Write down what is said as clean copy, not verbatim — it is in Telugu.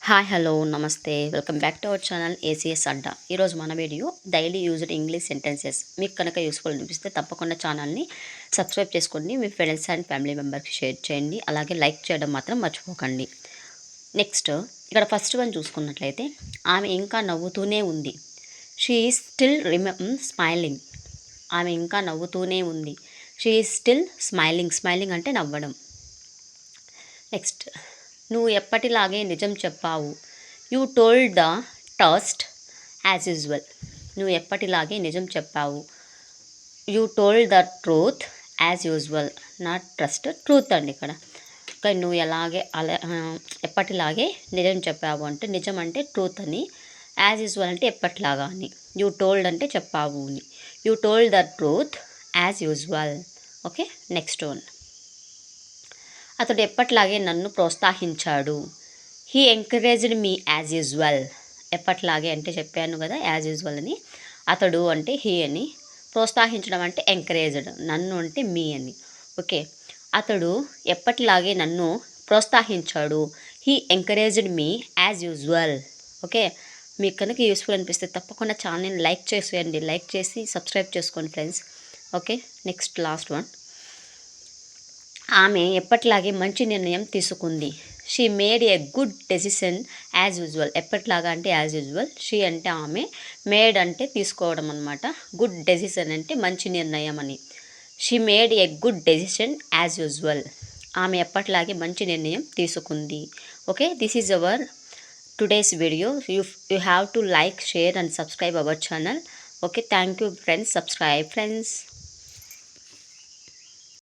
హాయ్ హలో నమస్తే welcome back to our channel ACS Adda. ఈరోజు మన video daily used English sentences. మీకు కనుక యూస్ఫుల్ అనిపిస్తే తప్పకుండా ఛానల్ని సబ్స్క్రైబ్ చేసుకోండి, మీ ఫ్రెండ్స్ అండ్ ఫ్యామిలీ మెంబర్కి షేర్ చేయండి, అలాగే లైక్ చేయడం మాత్రం మర్చిపోకండి. నెక్స్ట్ ఇక్కడ ఫస్ట్ వన్ చూసుకున్నట్లయితే, ఆమె ఇంకా నవ్వుతూనే ఉంది. She is still smiling. ఆమె ఇంకా నవ్వుతూనే ఉంది. She is still smiling. Smiling అంటే నవ్వడం. నెక్స్ట్, నువ్వు ఎప్పటిలాగే నిజం చెప్పావు. You told the trust as usual. నువ్వు ఎప్పటిలాగే నిజం చెప్పావు. You told the truth as usual. Not trust, truth అండి ఇక్కడ. కానీ నువ్వు ఎప్పటిలాగే నిజం చెప్పావు అంటే నిజం అంటే ట్రూత్ అని, యాజ్ యూజువల్ అంటే ఎప్పటిలాగా అని, యూ టోల్డ్ అంటే చెప్పావు అని. You told the truth as usual. Okay, next one. అతడు ఎప్పట్లాగే నన్ను ప్రోత్సహించాడు. He encouraged me as usual. ఎప్పట్లాగే అంటే చెప్పాను కదా యాజ్ యూజువల్ అని. అతడు అంటే హీ అని, ప్రోత్సహించడం అంటే ఎంకరేజ్డ్, నన్ను అంటే మీ అని. ఓకే, అతడు ఎప్పటిలాగే నన్ను ప్రోత్సహించాడు. He encouraged me as usual. Okay, మీకు కనుక యూస్ఫుల్ అనిపిస్తే తప్పకుండా ఛానల్ని లైక్ చేసేయండి, లైక్ చేసి సబ్స్క్రైబ్ చేసుకోండి friends. Okay, next last one. ఆమె ఎప్పటిలాగే మంచి నిర్ణయం తీసుకుంది. She made a good decision as usual. ఎప్పటిలాగా అంటే యాజ్ యూజువల్, షీ అంటే ఆమె, మేడ్ అంటే తీసుకోవడం అనమాట, గుడ్ డెసిషన్ అంటే మంచి నిర్ణయం అని. She made a good decision as usual. ఆమె ఎప్పటిలాగే మంచి నిర్ణయం తీసుకుంది. Okay, this is our today's video. You have to like, share and subscribe our channel. Okay, thank you friends. Subscribe friends.